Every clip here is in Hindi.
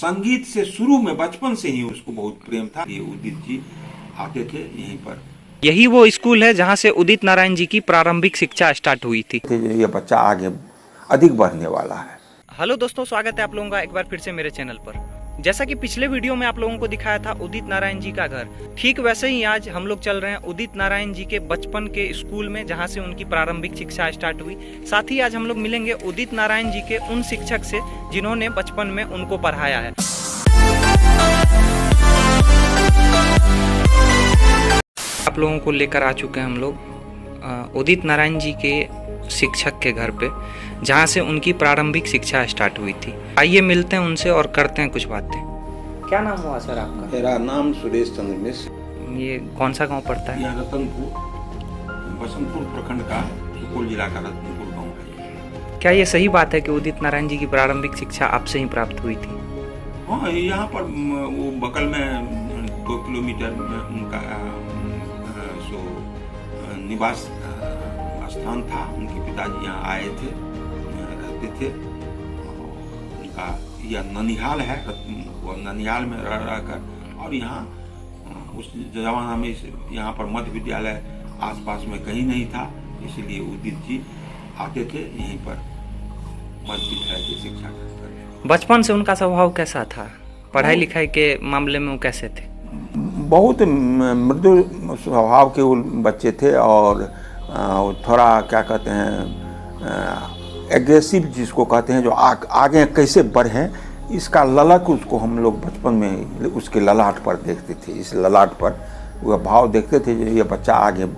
संगीत से शुरू में बचपन से ही उसको बहुत प्रेम था। ये उदित जी आते थे यहीं पर। यही वो स्कूल है जहाँ से उदित नारायण जी की प्रारंभिक शिक्षा स्टार्ट हुई थी। ये बच्चा आगे अधिक बढ़ने वाला है। हेलो दोस्तों, स्वागत है आप लोगों का एक बार फिर से मेरे चैनल पर। जैसा कि पिछले वीडियो में आप लोगों को दिखाया था उदित नारायण जी का घर, ठीक वैसे ही आज हम लोग चल रहे हैं उदित नारायण जी के बचपन के स्कूल में जहां से उनकी प्रारंभिक शिक्षा स्टार्ट हुई। साथ ही आज हम लोग मिलेंगे उदित नारायण जी के उन शिक्षक से जिन्होंने बचपन में उनको पढ़ाया है। आप लोगों को लेकर आ चुके हैं हम लोग उदित नारायण जी के शिक्षक के घर पे, जहाँ से उनकी प्रारंभिक शिक्षा स्टार्ट हुई थी। आइए मिलते हैं उनसे और करते हैं कुछ बातें। क्या नाम हुआ सर आपका? मेरा नाम सुरेश चंद्र मिश्र। ये कौन सा गांव पड़ता है? यह रतनपुर, बसंतपुर प्रखंड का सुपौल जिला का रतनपुर गांव है। क्या ये सही बात है कि उदित नारायण जी की प्रारंभिक शिक्षा आपसे ही प्राप्त हुई थी? हाँ, यहाँ पर वो बगल में 2 किलोमीटर में उनका निवास स्थान था। उनके पिताजी यहाँ आए थे, रहते थे। उनका यह ननिहाल है, वो ननिहाल में रह कर, और यहाँ उस जमाना में यहाँ पर मध्य विद्यालय आसपास में कहीं नहीं था, इसलिए उदित जी आते थे यहीं पर मध्य विद्यालय की शिक्षा करते। बचपन से उनका स्वभाव कैसा था? पढ़ाई लिखाई के मामले में वो कैसे थे? बहुत मृदु स्वभाव के वो बच्चे थे, और थोड़ा क्या कहते हैं एग्रेसिव जिसको कहते हैं, जो आगे कैसे बढ़ें, इसका ललक उसको हम लोग बचपन में उसके ललाट पर देखते थे। इस ललाट पर वह भाव देखते थे जो ये बच्चा आगे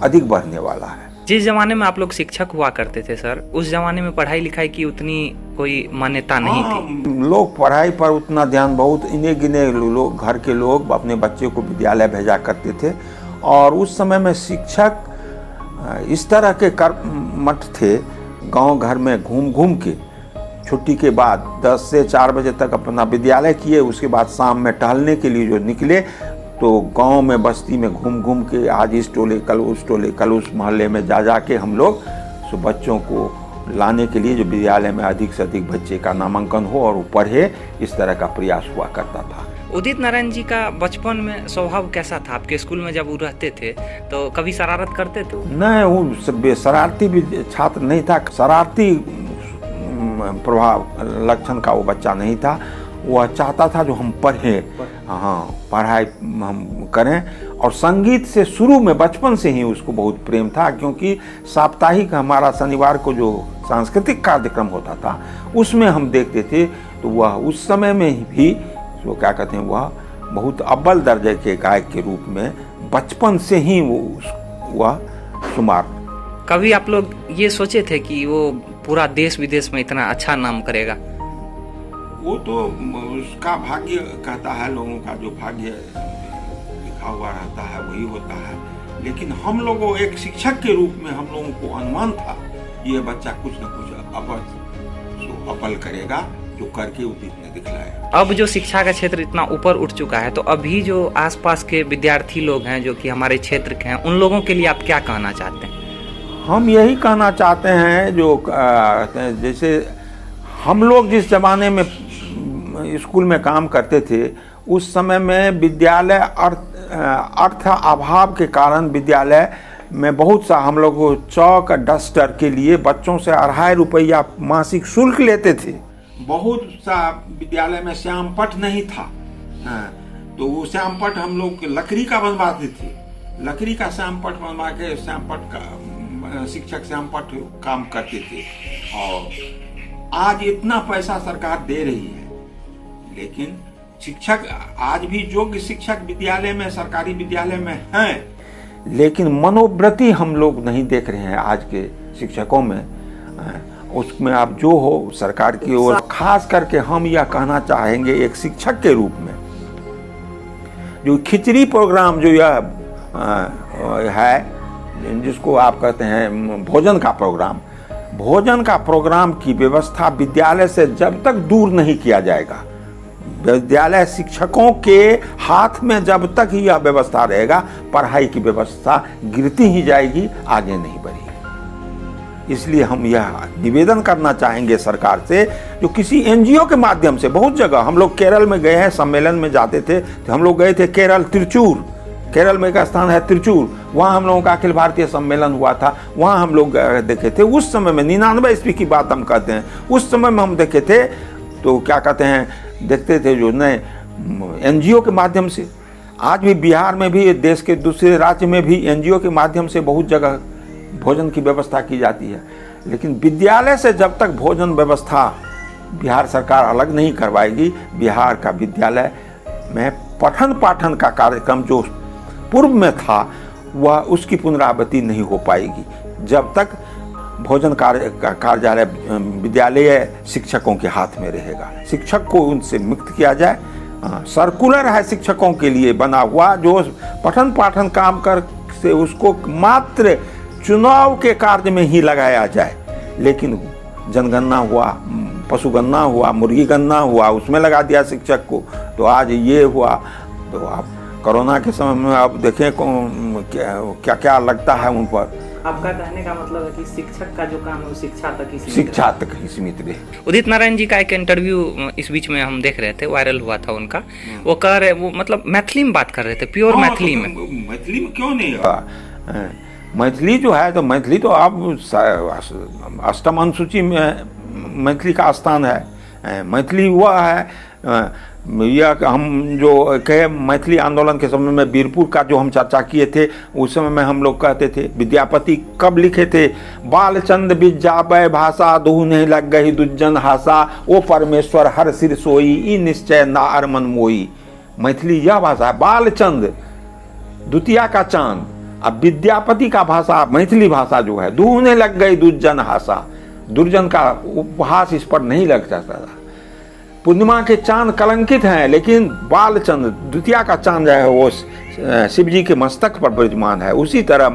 अधिक बढ़ने वाला है। जिस जमाने में आप लोग शिक्षक हुआ करते थे सर, उस जमाने में पढ़ाई लिखाई की उतनी कोई मान्यता नहीं थी। लोग पढ़ाई पर उतना ध्यान, बहुत इने गिने लोग, घर के लोग अपने बच्चे को विद्यालय भेजा करते थे। और उस समय में शिक्षक इस तरह के कर्मठ थे, गांव घर में घूम घूम के छुट्टी के बाद 10 से 4 बजे तक अपना विद्यालय किए। उसके बाद शाम में टहलने के लिए जो निकले, तो गांव में बस्ती में घूम घूम के आज इस टोले कल उस मोहल्ले में जा के हम लोग सो बच्चों को लाने के लिए, जो विद्यालय में अधिक से अधिक बच्चे का नामांकन हो और वो पढ़े, इस तरह का प्रयास हुआ करता था। उदित नारायण जी का बचपन में स्वभाव कैसा था? आपके स्कूल में जब वो रहते थे तो कभी शरारत करते थे? नहीं, वो शरारती भी छात्र नहीं था। शरारती प्रभाव लक्षण का वो बच्चा नहीं था। वह चाहता था जो हम पढ़ें, हाँ, पढ़ाई हम करें। और संगीत से शुरू में बचपन से ही उसको बहुत प्रेम था, क्योंकि साप्ताहिक हमारा शनिवार को जो सांस्कृतिक कार्यक्रम होता था उसमें हम देखते थे। तो वह उस समय में भी जो क्या कहते हैं, वह बहुत अव्वल दर्जे के गायक के रूप में बचपन से ही वह शुमार। कभी आप लोग ये सोचे थे कि वो पूरा देश विदेश में इतना अच्छा नाम करेगा? वो तो उसका भाग्य कहता है, लोगों का जो भाग्य लिखा हुआ रहता है वही होता है। लेकिन हम लोगों एक शिक्षक के रूप में हम लोगों को अनुमान था ये बच्चा कुछ न कुछ अव्वल करेगा, जो करके उदित ने दिखलाया। अब जो शिक्षा का क्षेत्र इतना ऊपर उठ चुका है, तो अभी जो आसपास के विद्यार्थी लोग हैं जो कि हमारे क्षेत्र के हैं, उन लोगों के लिए आप क्या कहना चाहते हैं? हम यही कहना चाहते हैं, जो जैसे हम लोग जिस जमाने में स्कूल में काम करते थे, उस समय में विद्यालय अर्थ अभाव के कारण विद्यालय में बहुत सा हम लोग चौक डस्टर के लिए बच्चों से 2.5 रुपया मासिक शुल्क लेते थे। बहुत सा विद्यालय में श्यामपट नहीं था, तो वो श्यामपट हम लोग लकड़ी का बनवाते थे। लकड़ी का श्यामपट बनवा के श्यामपट का शिक्षक श्यामपट काम करते थे। और आज इतना पैसा सरकार दे रही है, लेकिन शिक्षक आज भी योग्य शिक्षक विद्यालय में, सरकारी विद्यालय में हैं, लेकिन मनोवृत्ति हम लोग नहीं देख रहे हैं आज के शिक्षकों में। उसमें आप जो हो सरकार की ओर, खास करके हम यह कहना चाहेंगे एक शिक्षक के रूप में, जो खिचड़ी प्रोग्राम जो यह है, जिसको आप कहते हैं भोजन का प्रोग्राम की व्यवस्था विद्यालय से जब तक दूर नहीं किया जाएगा, विद्यालय शिक्षकों के हाथ में जब तक ही यह व्यवस्था रहेगा, पढ़ाई की व्यवस्था गिरती ही जाएगी, आगे नहीं बढ़ेगी। इसलिए हम यह निवेदन करना चाहेंगे सरकार से, जो किसी एनजीओ के माध्यम से, बहुत जगह हम लोग केरल में गए हैं, सम्मेलन में जाते थे, तो हम लोग गए थे केरल, तिरुचूर, केरल में एक स्थान है तिरुचूर, वहाँ हम लोगों का अखिल भारतीय सम्मेलन हुआ था, वहाँ हम लोग देखे थे। उस समय में 99 ईस्वी की बात हम कहते हैं, उस समय में हम देखे थे, तो क्या कहते हैं, देखते थे जो नए एनजीओ के माध्यम से। आज भी बिहार में भी, देश के दूसरे राज्य में भी एनजीओ के माध्यम से बहुत जगह भोजन की व्यवस्था की जाती है। लेकिन विद्यालय से जब तक भोजन व्यवस्था बिहार सरकार अलग नहीं करवाएगी, बिहार का विद्यालय में पठन पाठन का कार्यक्रम जो पूर्व में था वह उसकी पुनरावृत्ति नहीं हो पाएगी जब तक भोजन कार्यालय विद्यालय शिक्षकों के हाथ में रहेगा। शिक्षक को उनसे मुक्त किया जाए। सर्कुलर है शिक्षकों के लिए बना हुआ, जो पठन पाठन काम कर से उसको मात्र चुनाव के कार्य में ही लगाया जाए। लेकिन जनगणना हुआ, पशुगणना हुआ, मुर्गी गणना हुआ, उसमें लगा दिया शिक्षक को। तो आज ये हुआ, तो आप कोरोना के समय में आप देखें क्या क्या लगता है उन पर। आपका कहने का मतलब है कि शिक्षक का जो काम है वो शिक्षा तक ही सीमित रहे। उदित नारायण जी का एक इंटरव्यू इस बीच में हम देख रहे थे, वायरल हुआ था उनका। वो कह रहे, वो मतलब मैथिली में बात कर रहे थे, प्योर मैथिली में। मैथिली में क्यों नहीं? मैथिली जो है, तो मैथिली तो अब अष्टम अनुसूची में मैथिली का स्थान है। मैथिली हुआ है, यह हम जो कहे मैथिली आंदोलन के समय में वीरपुर का जो हम चर्चा किए थे, उस समय में हम लोग कहते थे, विद्यापति कब लिखे थे, बालचंद बिजाबै भाषा दूह नहीं लग गई दुज्जन हासा, ओ परमेश्वर हर सिर सोई ई निश्चय ना अरमन मोई। मैथिली यह भाषा है, बालचंद द्वितीया का चांद, अब विद्यापति का भाषा मैथिली भाषा जो है, दूह नहीं लग गई दुज्जन हासा, दुर्जन का उपहास इस पर नहीं लग सकता था। पूर्णिमा के चांद कलंकित हैं, लेकिन बालचंद द्वितीया का चांद है वो शिव जी के मस्तक पर विराजमान है। उसी तरह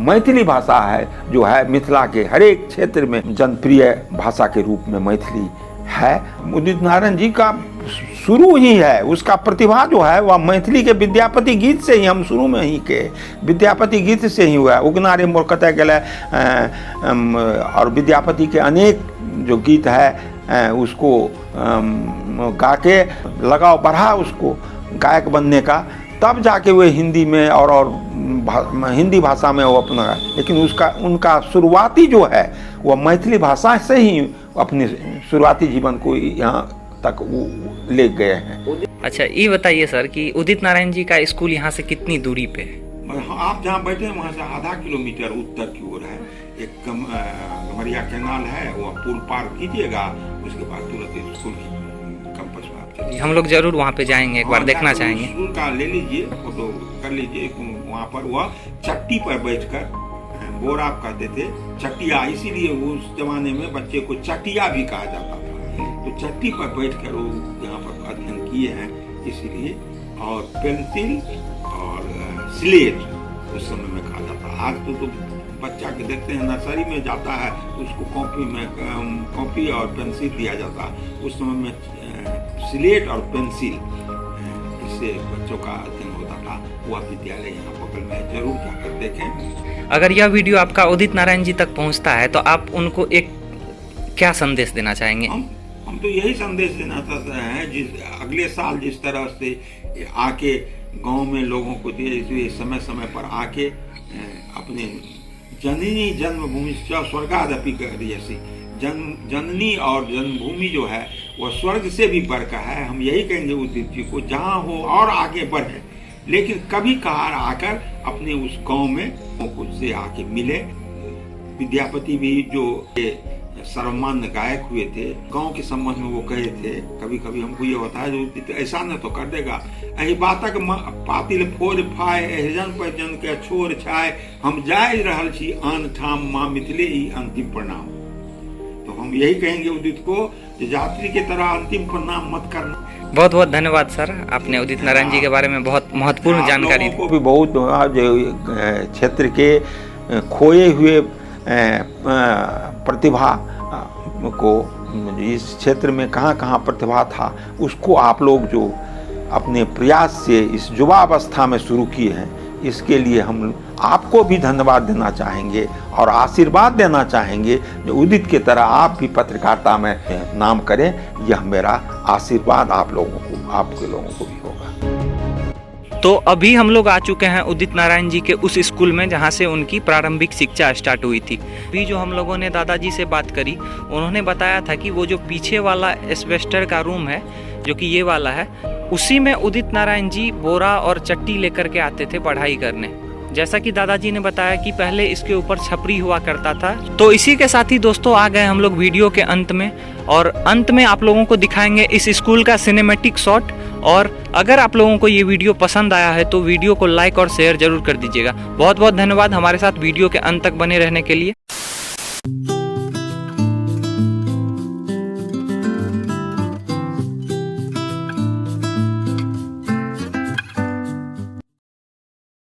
मैथिली भाषा है जो है मिथिला के हर एक क्षेत्र में जनप्रिय भाषा के रूप में मैथिली है। उदित नारायण जी का शुरू ही है, उसका प्रतिभा जो है वह मैथिली के विद्यापति गीत से ही, हम शुरू में ही के विद्यापति गीत से ही हुआ। उगना रे मोर कतय गेलै, और विद्यापति के अनेक जो गीत है उसको गा के लगाव बढ़ा उसको गायक बनने का, तब जाके वे हिंदी में और हिंदी भाषा में वो अपना, लेकिन उनका शुरुआती जो है वह मैथिली भाषा से ही अपने शुरुआती जीवन को यहाँ तक वो ले गए हैं। अच्छा, ये बताइए सर कि उदित नारायण जी का स्कूल यहाँ से कितनी दूरी पे है? आप जहाँ बैठे हैं वहाँ से आधा किलोमीटर उत्तर की ओर है। एक गमरिया कैनाल है, वो पुल पार कीजिएगा, उसके बाद तुरंत स्कूल की कैंपस में आप चलिए। हम लोग जरूर वहाँ पे जाएंगे, एक बार देखना चाहेंगे। स्कूल का ले लीजिए, फोटो कर लीजिए। वहाँ पर वह चट्टी पर बैठकर, बोरा आप कहते थे, चट्टिया, इसीलिए उस जमाने में बच्चे को चट्टिया भी कहा जाता था। तो चट्टी पर बैठकर वो यहाँ पर अध्ययन किए हैं, इसीलिए। और पेंसिल और स्लेट उस समय में कहा जाता। आज तो बच्चा के देखते हैं नर्सरी में जाता है, उसको कॉपी और पेंसिल दिया जाता। उस समय में स्लेट और पेंसिल, इससे बच्चों का अध्ययन होता था। वह विद्यालय यहाँ बगल में, जरूर जाकर देखें। अगर यह वीडियो आपका उदित नारायण जी तक पहुँचता है तो आप उनको एक क्या संदेश देना चाहेंगे? हम तो यही संदेश देना चाहते हैं, अगले साल जिस तरह से आके गांव में लोगों को समय समय पर आके अपने जननी जन्मभूमि स्वर्गादपि करियसि, जननी और जन्मभूमि जो है वह स्वर्ग से भी बढ़कर है। हम यही कहेंगे उदित जी को, जहाँ हो और आगे बढ़े, लेकिन कभी कभार आकर अपने उस गांव में कुछ से आके मिले। विद्यापति भी जो सर्वमान्य गायक हुए थे, गांव के संबंध में वो कहे थे, कभी कभी हमको ये होता है जो ऐसा न तो कर देगा, अही बातक पातिल फोड़ फाय एहजन पर जन के छोड़ छाय, हम जाय रहल छी आन ठाम माँ मिथिले ही अंतिम प्रणाम। तो हम यही कहेंगे उदित को, यात्री के तरह अंतिम प्रणाम मत करना। बहुत बहुत धन्यवाद सर, आपने उदित नारायण जी के बारे में बहुत महत्वपूर्ण जानकारी दी। को भी बहुत क्षेत्र के खोए हुए प्रतिभा को, इस क्षेत्र में कहाँ कहाँ प्रतिभा था, उसको आप लोग जो अपने प्रयास से इस युवावस्था में शुरू किए हैं, इसके लिए हम आपको भी धन्यवाद देना चाहेंगे और आशीर्वाद देना चाहेंगे जो उदित की तरह आप भी पत्रकारिता में नाम करें। यह मेरा आशीर्वाद आप लोगों को, आपके लोगों को भी होगा। तो अभी हम लोग आ चुके हैं उदित नारायण जी के उस स्कूल में जहां से उनकी प्रारंभिक शिक्षा स्टार्ट हुई थी। अभी जो हम लोगों ने दादाजी से बात करी, उन्होंने बताया था कि वो जो पीछे वाला एस्बेस्टर का रूम है, जो कि ये वाला है, उसी में उदित नारायण जी बोरा और चट्टी लेकर के आते थे पढ़ाई करने। जैसा कि दादाजी ने बताया कि पहले इसके ऊपर छपरी हुआ करता था। तो इसी के साथ ही दोस्तों आ गए हम लोग वीडियो के अंत में, और अंत में आप लोगों को दिखाएंगे इस स्कूल का सिनेमैटिक शॉट। और अगर आप लोगों को ये वीडियो पसंद आया है तो वीडियो को लाइक और शेयर जरूर कर दीजिएगा। बहुत बहुत धन्यवाद हमारे साथ वीडियो के अंत तक बने रहने के लिए।